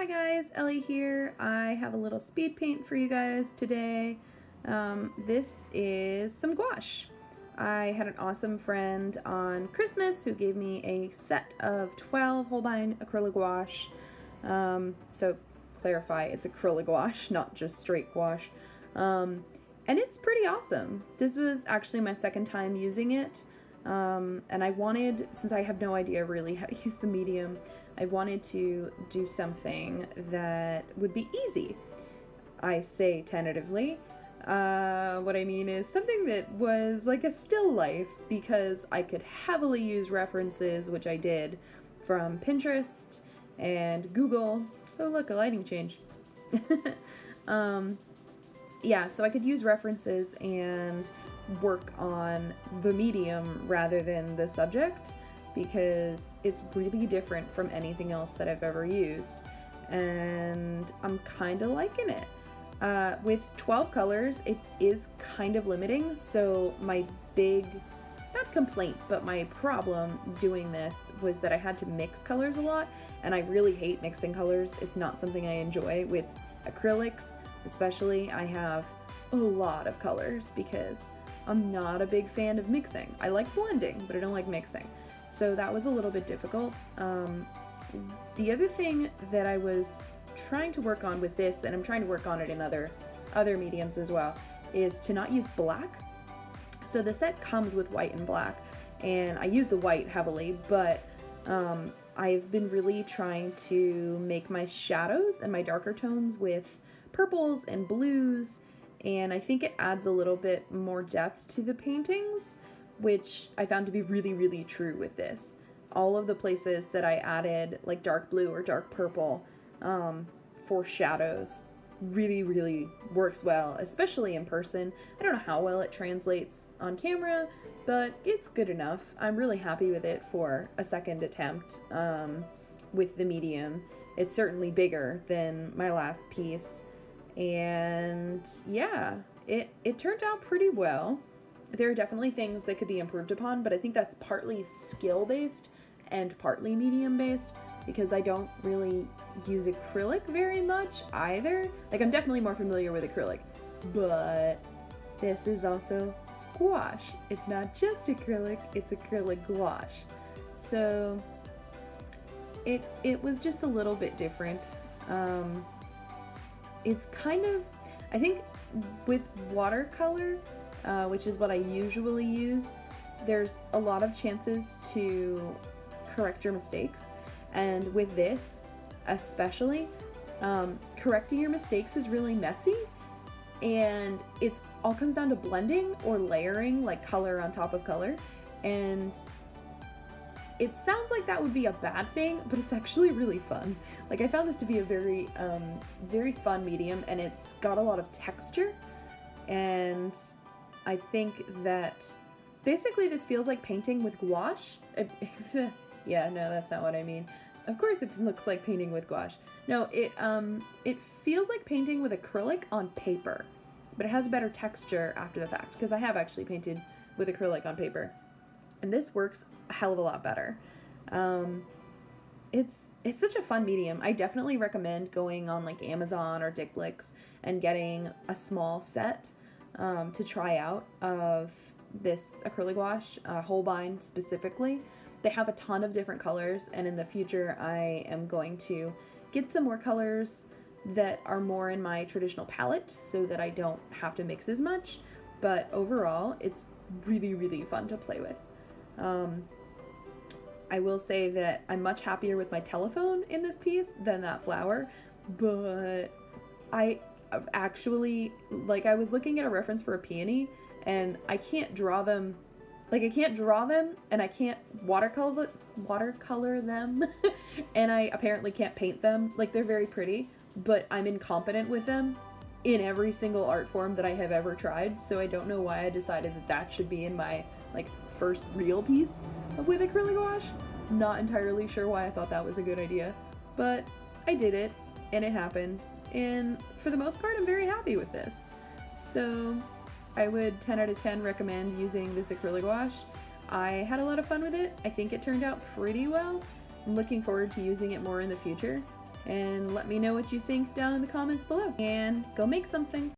Hi guys, Ellie here. I have a little speed paint for you guys today. This is some gouache. I had an awesome friend on Christmas who gave me a set of 12 Holbein Acryla Gouache. So clarify, it's acrylic gouache, not just straight gouache. And it's pretty awesome. This was actually my second time using it. And I wanted, since I have no idea really how to use the medium, I wanted to do something that would be easy. I say tentatively. What I mean is something that was like a still life, because I could heavily use references, which I did, from Pinterest and Google. Oh look, a lighting change. Yeah, so I could use references and work on the medium rather than the subject, because it's really different from anything else that I've ever used, and I'm kind of liking it. With 12 colors, it is kind of limiting, so my big, not complaint, but my problem doing this was that I had to mix colors a lot, and I really hate mixing colors. It's not something I enjoy. With acrylics especially, I have a lot of colors because I'm not a big fan of mixing. I like blending, but I don't like mixing. So that was a little bit difficult. The other thing that I was trying to work on with this, and I'm trying to work on it in other mediums as well, is to not use black. So the set comes with white and black, and I use the white heavily, but I've been really trying to make my shadows and my darker tones with purples and blues, and I think it adds a little bit more depth to the paintings, which I found to be really, really true with this. All of the places that I added like dark blue or dark purple for shadows really, really works well, especially in person. I don't know how well it translates on camera, but it's good enough. I'm really happy with it for a second attempt with the medium. It's certainly bigger than my last piece, and yeah, it turned out pretty well. There are definitely things that could be improved upon, but I think that's partly skill-based and partly medium-based, because I don't really use acrylic very much either. Like, I'm definitely more familiar with acrylic, but this is also gouache. It's not just acrylic, it's acrylic gouache. So it was just a little bit different. It's kind of, I think with watercolor, which is what I usually use, there's a lot of chances to correct your mistakes. And with this, especially, correcting your mistakes is really messy, and it's all comes down to blending or layering, like color on top of color. And it sounds like that would be a bad thing, but it's actually really fun. Like, I found this to be a very, very fun medium, and it's got a lot of texture, and I think that basically this feels like painting with gouache. Yeah, no, that's not what I mean. Of course it looks like painting with gouache. No, it feels like painting with acrylic on paper, but it has a better texture after the fact, because I have actually painted with acrylic on paper, and this works a hell of a lot better. It's such a fun medium. I definitely recommend going on like Amazon or Dickblix and getting a small set to try out of this acrylic gouache, Holbein specifically. They have a ton of different colors, and in the future I am going to get some more colors that are more in my traditional palette so that I don't have to mix as much, but overall it's really, really fun to play with. I will say that I'm much happier with my telephone in this piece than that flower, but I actually, like, I was looking at a reference for a peony, and I can't draw them. Like, I can't draw them, and I can't watercolor them, and I apparently can't paint them. Like, they're very pretty, but I'm incompetent with them in every single art form that I have ever tried, so I don't know why I decided that that should be in my, like, first real piece with acrylic gouache. Not entirely sure why I thought that was a good idea, but I did it, and it happened, and for the most part, I'm very happy with this. So I would 10 out of 10 recommend using this acrylic gouache. I had a lot of fun with it. I think it turned out pretty well. I'm looking forward to using it more in the future. and let me know what you think down in the comments below. And go make something!